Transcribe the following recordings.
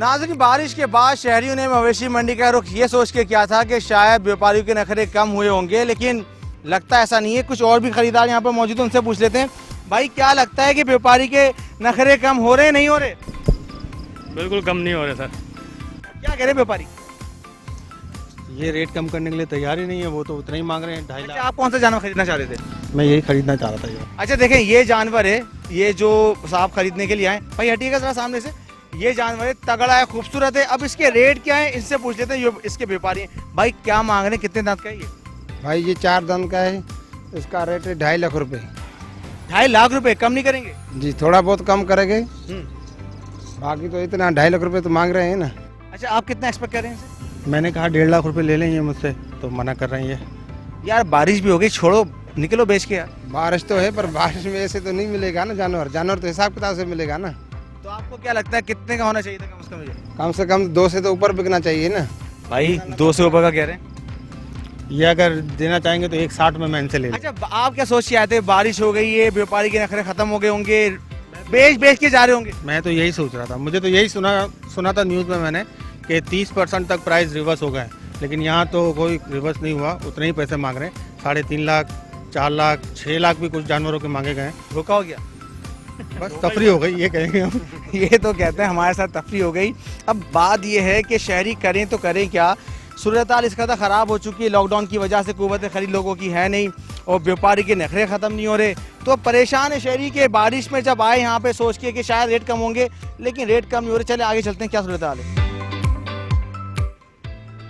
नाज़रीन, बारिश के बाद शहरियों ने मवेशी मंडी का रुख ये सोच के किया था कि शायद व्यापारियों के नखरे कम हुए होंगे, लेकिन लगता ऐसा नहीं है। कुछ और भी खरीदार यहाँ पर मौजूद हैं, उनसे पूछ लेते हैं। भाई, क्या लगता है कि व्यापारी के नखरे कम हो रहे नहीं हो रहे? बिल्कुल कम नहीं हो रहे सर। क्या कह रहे व्यापारी? ये रेट कम करने के लिए तैयार ही नहीं है, वो तो उतना ही मांग रहे हैं 2.5 अच्छा, लाख। आप कौन सा जानवर खरीदना चाह रहे थे? मैं यही खरीदना चाह रहा था ये। अच्छा देखें, ये जानवर है, ये जो साहब खरीदने के लिए आए। भाई हटिएगा जरा सामने से। ये जानवर है, तगड़ा है, खूबसूरत है। अब इसके रेट क्या है, इनसे पूछ लेते हैं। ये इसके व्यापारी हैं। भाई क्या मांग रहे हैं, कितने दांत का है ये? भाई ये 4 दांत का है, इसका रेट है 2.5 लाख रुपए। 2.5 लाख रुपए? कम नहीं करेंगे? जी थोड़ा बहुत कम करेंगे, बाकी तो इतना 2.5 लाख रुपए तो मांग रहे हैं ना। अच्छा, आप कितना एक्सपेक्ट कर रहे हैं इनसे? मैंने कहा 1.5 लाख रुपए ले लेंगे मुझसे, तो मना कर रहे हैं ये। यार बारिश भी हो गई, छोड़ो, निकलो बेच के यार। बारिश तो है, पर बारिश में ऐसे तो नहीं मिलेगा ना जानवर। जानवर तो हिसाब किताब से मिलेगा ना। तो आपको क्या लगता है कितने का होना चाहिए था कम से कम? ये कम से कम 2 से तो ऊपर बिकना चाहिए ना। भाई 2 से ऊपर का कह रहे हैं? ये अगर देना चाहेंगे तो 1.60 में मैं इनसे ले लूँ। अच्छा, आप क्या सोच के आए थे? बारिश हो गई है, व्यापारी के नखरे खत्म हो गए होंगे, बेच के जा रहे होंगे। मैं तो यही सोच रहा था, मुझे तो यही सुना था न्यूज़ में मैंने कि 30% तक प्राइस रिवर्स हो गए, लेकिन यहाँ तो कोई रिवर्स नहीं हुआ। उतने ही पैसे मांग रहे हैं, 3.5 लाख, 4 लाख, 6 लाख भी कुछ जानवरों के मांगे गए हैं। धोखा हो गया। बस तफरी हो गई, ये कहेंगे हम। ये तो कहते हैं हमारे साथ तफरी हो गई। अब बात ये है कि शहरी करें तो करें क्या? सूरत हाल इसका तो ख़राब हो चुकी है, लॉकडाउन की वजह से कुव्वत खरीद लोगों की है नहीं, और व्यापारी के नखरे ख़त्म नहीं हो रहे, तो परेशान है शहरी के। बारिश में जब आए यहाँ पे सोच के कि शायद रेट कम होंगे, लेकिन रेट कम नहीं हो रहे। चले आगे चलते हैं, क्या सूरत हाल है,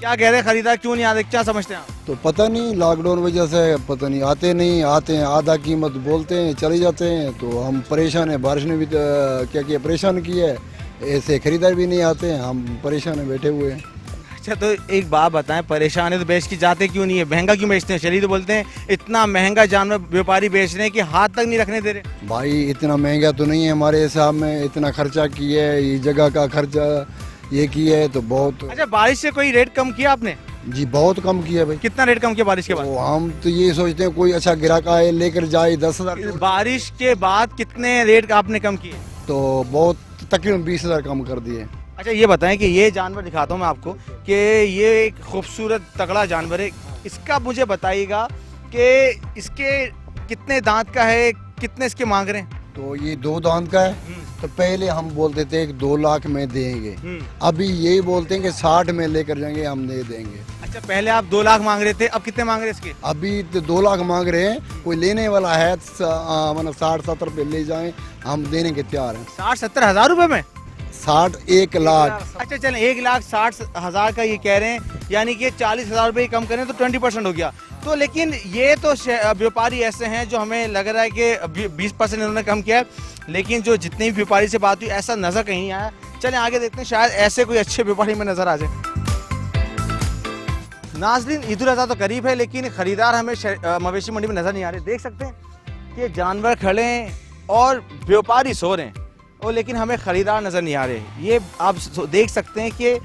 क्या कह रहे हैं खरीदार, क्यों नहीं आते, क्या समझते हैं आप? तो पता नहीं, लॉकडाउन वजह से पता नहीं, आते नहीं, आते हैं आधा कीमत बोलते हैं चले जाते हैं। तो हम परेशान हैं, बारिश ने भी तो क्या किया, परेशान किया है। ऐसे खरीदार भी नहीं आते हैं, हम परेशान हैं, बैठे हुए हैं। अच्छा, तो एक बात बताएं, परेशान है तो बेच के जाते क्यों नहीं है? महंगा क्यों बेचते हैं? शहरी तो बोलते हैं इतना महंगा जानवर व्यापारी बेच रहे हैं कि हाथ तक नहीं रखने दे रहे। भाई इतना महंगा तो नहीं है हमारे हिसाब में, इतना खर्चा किया है, ये जगह का खर्चा ये किया है तो बहुत। अच्छा, बारिश से कोई रेट कम किया आपने? जी बहुत कम किया भाई। कितना रेट कम किया बारिश के बाद? तो हम तो ये सोचते हैं कोई अच्छा ग्राहक आए लेकर जाए 10,000। बारिश के बाद कितने रेट आपने कम किए? तो बहुत, तकरीबन 20,000 कम कर दिए। अच्छा, ये बताएं कि ये जानवर दिखाता हूँ मैं आपको कि ये एक खूबसूरत तगड़ा जानवर है। इसका मुझे बताइएगा कि इसके कितने दांत का है, कितने इसके मांग रहे हैं? तो ये 2 दांत का है। तो पहले हम बोलते थे कि 2 लाख में देंगे, अभी यही बोलते हैं कि 60 में लेकर जाएंगे, हम दे देंगे। अच्छा, पहले आप 2 लाख मांग रहे थे, अब कितने मांग रहे हैं इसके? अभी तो 2 लाख मांग रहे हैं। कोई लेने वाला है मतलब 60-70 पे ले जाएं, हम देने के तैयार हैं। 60-70 हज़ार रुपए में? 1 लाख। अच्छा चलें, 1,60,000 का ये कह रहे हैं, यानी कि 40,000 रुपये कम करें तो 20% हो गया। तो लेकिन ये तो व्यापारी ऐसे हैं जो हमें लग रहा है कि 20% इन्होंने कम किया है, लेकिन जो जितने भी व्यापारी से बात हुई ऐसा नजर कहीं नहीं आया। चलें आगे देखते हैं, शायद ऐसे कोई अच्छे व्यापारी में नजर आ जाए। नाज़रीन, ईद उल अज़हा तो करीब है, लेकिन खरीदार हमें मवेशी मंडी में नजर नहीं आ रहे। देख सकते हैं कि जानवर खड़े हैं और व्यापारी सो रहे हैं, और लेकिन हमें ख़रीदार नज़र नहीं आ रहे। ये आप देख सकते हैं कि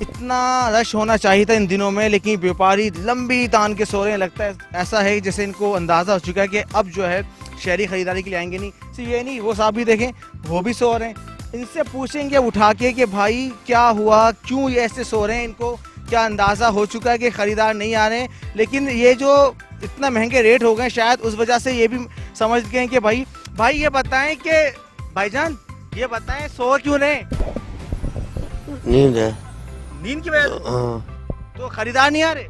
इतना रश होना चाहिए था इन दिनों में, लेकिन व्यापारी लंबी तान के सो रहे हैं। लगता है ऐसा है जैसे इनको अंदाज़ा हो चुका है कि अब जो है शहरी ख़रीदारी के लिए आएंगे नहीं। सिर्फ ये नहीं, वो साहब भी देखें, वो भी सो रहे हैं। इनसे पूछेंगे उठा के कि भाई क्या हुआ, क्यों ये ऐसे सो रहे हैं, इनको क्या अंदाज़ा हो चुका है कि ख़रीदार नहीं आ रहे हैं? लेकिन ये जो इतना महंगे रेट हो गए, शायद उस वजह से ये भी समझ गए कि भाई ये बताएं कि भाईजान ये बताएं सो क्यों रहे? नींद है। नींद की वजह से? हाँ। तो खरीदार नहीं आ रहे?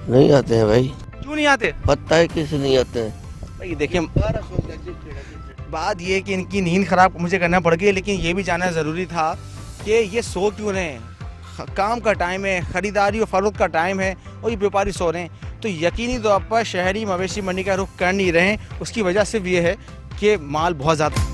नहीं आते हैं भाई। क्यों नहीं आते? पता है किसे नहीं आते हैं। भाई देखिए, बात ये कि इनकी नींद खराब मुझे करना पड़ गई, लेकिन ये भी जानना ज़रूरी था कि ये सो क्यों रहे हैं। काम का टाइम है, ख़रीदारी और फ़रोख्त का टाइम है, और ये व्यापारी सो रहे हैं। तो यकीनी तौर पर शहरी मवेशी मंडी का रुख कर नहीं रहे हैं। उसकी वजह सिर्फ ये है कि माल बहुत ज़्यादा।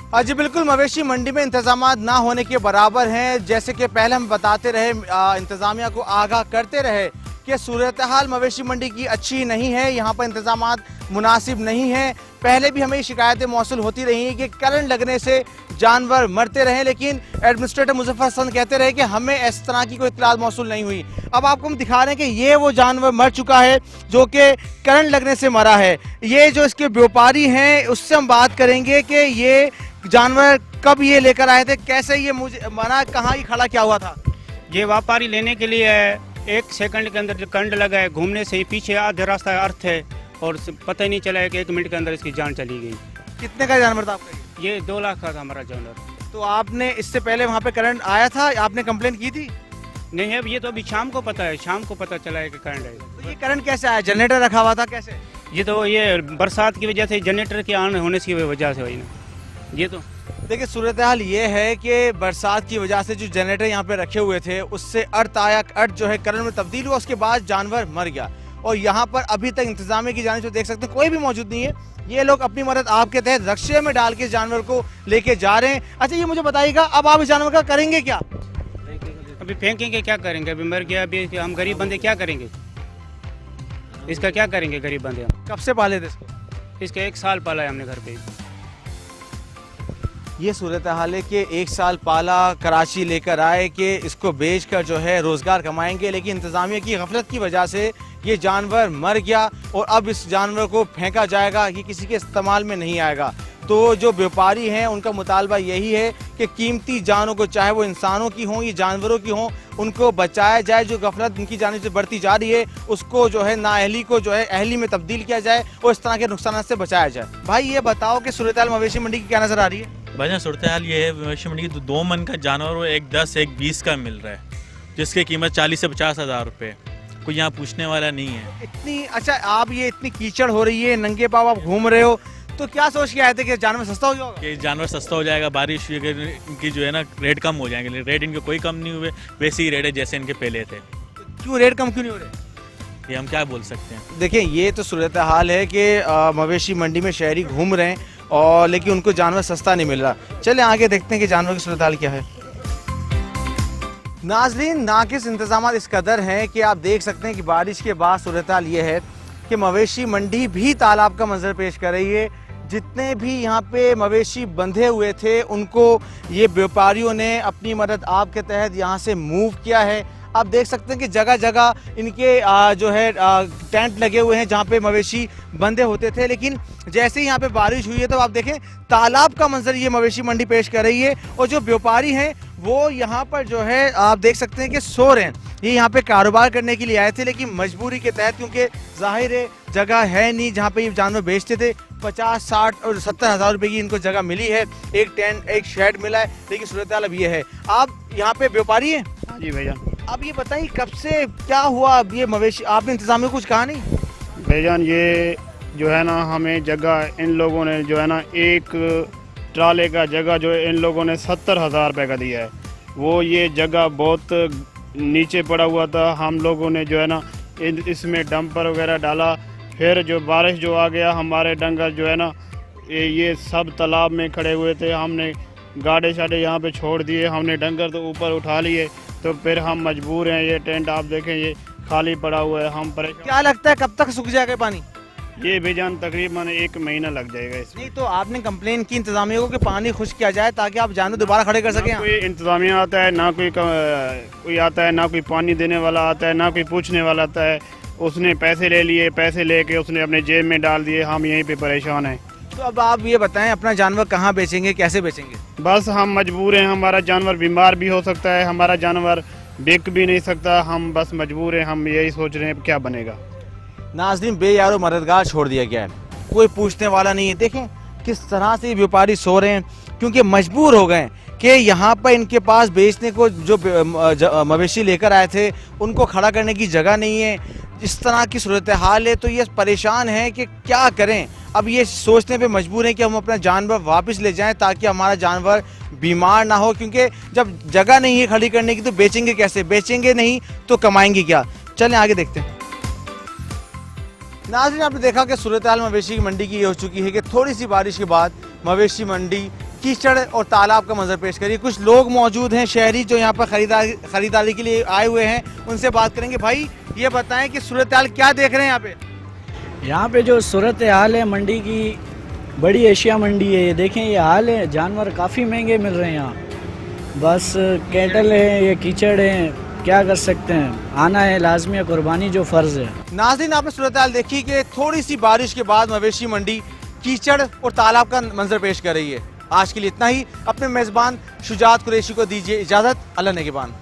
हाँ जी बिल्कुल, मवेशी मंडी में इंतजामात ना होने के बराबर हैं। जैसे कि पहले हम बताते रहे, इंतज़ामिया को आगाह करते रहे कि सूरत हाल मवेशी मंडी की अच्छी नहीं है, यहाँ पर इंतजामात मुनासिब नहीं है। पहले भी हमें शिकायतें मौसूल होती रही हैं कि करंट लगने से जानवर मरते रहे, लेकिन एडमिनिस्ट्रेटर मुजफ्फर हसन कहते रहे कि हमें इस तरह की कोई इत्तलात मौसूल नहीं हुई। अब आपको हम दिखा रहे हैं कि ये वो जानवर मर चुका है जो कि करंट लगने से मरा है। ये जो इसके व्यापारी हैं उससे हम बात करेंगे कि ये जानवर कब ये लेकर आए थे, कैसे ये मुझे माना, कहाँ ये खड़ा क्या हुआ था? ये व्यापारी लेने के लिए है, 1 सेकंड के अंदर जो करंट लगा है, घूमने से ही पीछे आधे रास्ता अर्थ है और पता ही नहीं चला है कि 1 मिनट के अंदर इसकी जान चली गई। कितने का जानवर था आपका? ये 2 लाख का था हमारा जानवर। तो आपने इससे पहले वहाँ पे करंट आया था, आपने कंप्लेन की थी? नहीं है, ये तो अभी शाम को पता है, शाम को पता चला है कि करंट है। तो ये करंट कैसे आया? जनरेटर रखा हुआ था कैसे? ये तो ये बरसात की वजह से, जनरेटर के ऑन होने की वजह से हुई ना। ये तो देखिए सूरत हाल ये है कि बरसात की वजह से जो जनरेटर यहाँ पे रखे हुए थे उससे अर्थ आया, अर्थ जो है करंट में तब्दील हुआ, उसके बाद जानवर मर गया। और यहाँ पर अभी तक इंतजामिया की जानिब से देख सकते हैं कोई भी मौजूद नहीं है। ये लोग अपनी मदद आपके तहत रक्शे में डाल के इस जानवर को लेके जा रहे हैं। अच्छा ये मुझे बताइएगा, अब आप इस जानवर का करेंगे क्या? अभी फेंकेंगे, क्या करेंगे? अभी मर गया, अभी हम गरीब बंदे क्या करेंगे? इसका क्या करेंगे गरीब बंदे हम? कब से पाले थे इसको? इसका 1 साल पाला है हमने घर पे। ये सूरत हाल है कि 1 साल पाला, कराची लेकर आए कि इसको बेचकर जो है रोजगार कमाएंगे, लेकिन इंतजामिया की गफलत की वजह से ये जानवर मर गया और अब इस जानवर को फेंका जाएगा, ये किसी के इस्तेमाल में नहीं आएगा। तो जो व्यापारी हैं उनका मुतालबा यही है कि कीमती जानों को, चाहे वो इंसानों की हों या जानवरों की हों, उनको बचाया जाए। जो गफलत उनकी जानिब से बढ़ती जा रही है उसको जो है नाअहली को जो है अहली में तब्दील किया जाए और इस तरह के नुकसान से बचाया जाए। भाई ये बताओ कि सूरत हाल मवेशी मंडी की क्या नज़र आ रही है? भाईजान सूरत हाल ये है, मवेशी मंडी की 2 मन का जानवर वो 1 10 1 20 का मिल रहा है, जिसकी कीमत 40 से 50 हज़ार रुपये। कोई यहाँ पूछने वाला नहीं है। इतनी अच्छा, आप ये इतनी कीचड़ हो रही है, नंगे पाँव आप घूम रहे हो, तो क्या सोच के आए थे कि जानवर सस्ता हो जाएगा? कि जानवर सस्ता हो जाएगा, बारिश हुई, इनकी जो है ना रेट कम हो जाएंगे। रेट इनके कोई कम नहीं हुए, वैसे ही रेट है जैसे इनके पहले थे। क्यों रेट कम क्यों नहीं हो रहे? ये हम क्या बोल सकते हैं। देखिए ये तो सूरत हाल है कि मवेशी मंडी में शहरी घूम रहे हैं और लेकिन उनको जानवर सस्ता नहीं मिल रहा। चले आगे देखते हैं कि जानवर की सूरत हाल क्या है। नाजरीन, नाकिस इंतजाम इस कदर हैं कि आप देख सकते हैं कि बारिश के बाद सूरत हाल ये है कि मवेशी मंडी भी तालाब का मंजर पेश कर रही है। जितने भी यहाँ पे मवेशी बंधे हुए थे उनको ये व्यापारियों ने अपनी मदद आपके तहत यहाँ से मूव किया है। आप देख सकते हैं कि जगह जगह इनके जो है टेंट लगे हुए हैं जहाँ पे मवेशी बंधे होते थे, लेकिन जैसे ही यहाँ पे बारिश हुई है तो आप देखें तालाब का मंजर ये मवेशी मंडी पेश कर रही है। और जो व्यापारी हैं वो यहाँ पर जो है आप देख सकते हैं कि सो रहे हैं। ये यहाँ पे कारोबार करने के लिए आए थे, लेकिन मजबूरी के तहत, क्योंकि जाहिर है जगह है नहीं जहाँ पे ये जानवर बेचते थे। 50, 60 और 70 हज़ार रुपये की इनको जगह मिली है, एक टेंट, एक शेड मिला है, लेकिन सूरत हाल अब ये है। आप यहाँ पे व्यापारी हैं? हाँ जी भैया। अब ये बताइए कब से क्या हुआ? अब ये मवेशी आपने इंतजाम में कुछ कहा नहीं? भाईजान ये जो है ना, हमें जगह इन लोगों ने जो है ना, 1 ट्राले का जगह जो है इन लोगों ने 70 हज़ार रुपये का दिया है। वो ये जगह बहुत नीचे पड़ा हुआ था, हम लोगों ने जो है ना इसमें डंपर वगैरह डाला। फिर जो बारिश जो आ गया, हमारे डंगर जो है ना ये सब तालाब में खड़े हुए थे। हमने गाड़े शाड़े यहाँ पे छोड़ दिए, हमने डंगर तो ऊपर उठा लिए, तो फिर हम मजबूर हैं। ये टेंट आप देखें ये खाली पड़ा हुआ है, हम परेशान। क्या लगता है कब तक सूख जाएगा पानी? ये भाईजान तकरीबन 1 महीना लग जाएगा इसमें। नहीं तो आपने कंप्लेन की इंतजामिया को कि पानी खुश्क किया जाए ताकि आप जानवर दोबारा खड़े कर सकें? ना कोई इंतजामिया आता है, ना कोई आता है, ना कोई पानी देने वाला आता है, ना कोई पूछने वाला आता है। उसने पैसे ले लिए, पैसे लेके उसने अपने जेब में डाल दिए, हम यहीं पे परेशान हैं। तो अब आप ये बताएं अपना जानवर कहाँ बेचेंगे, कैसे बेचेंगे? बस हम मजबूर हैं, हमारा जानवर बीमार भी हो सकता है, हमारा जानवर बिक भी नहीं सकता, हम बस मजबूर हैं। हम यही सोच रहे हैं क्या बनेगा। नाज़रीन, बेयारो मददगार छोड़ दिया गया है, कोई पूछने वाला नहीं है। देखें किस तरह से व्यापारी सो रहे हैं, क्योंकि मजबूर हो गए कि यहाँ पर इनके पास बेचने को जो मवेशी लेकर आए थे उनको खड़ा करने की जगह नहीं है। इस तरह की सूरत हाल है तो ये परेशान है कि क्या करें। अब ये सोचने पे मजबूर हैं कि हम अपना जानवर वापस ले जाएं ताकि हमारा जानवर बीमार ना हो, क्योंकि जब जगह नहीं है खड़ी करने की तो बेचेंगे कैसे? बेचेंगे नहीं तो कमाएंगे क्या? चलें आगे देखते हैं। नाज़रीन, आपने देखा कि सूरत हाल मवेशी मंडी की ये हो चुकी है कि थोड़ी सी बारिश के बाद मवेशी मंडी कीचड़ और तालाब का मंजर पेश करिए। कुछ लोग मौजूद हैं शहरी जो यहाँ पर खरीदारी के लिए आए हुए हैं, उनसे बात करेंगे। भाई ये बताएं कि सूरत हाल क्या देख रहे हैं यहाँ पे? यहाँ पे जो सूरत हाल है मंडी की, बड़ी एशिया मंडी है, ये देखें ये हाल है। जानवर काफ़ी महंगे मिल रहे हैं यहाँ, बस कैटल है, ये कीचड़ है, क्या कर सकते हैं, आना है लाजमी, कुर्बानी जो फ़र्ज़ है। नाज़रीन, आपने सूरत हाल देखी कि थोड़ी सी बारिश के बाद मवेशी मंडी कीचड़ और तालाब का मंजर पेश कर रही है। आज के लिए इतना ही। अपने मेज़बान शुजात कुरैशी को दीजिए इजाज़त। अल्लाह नेगेबान।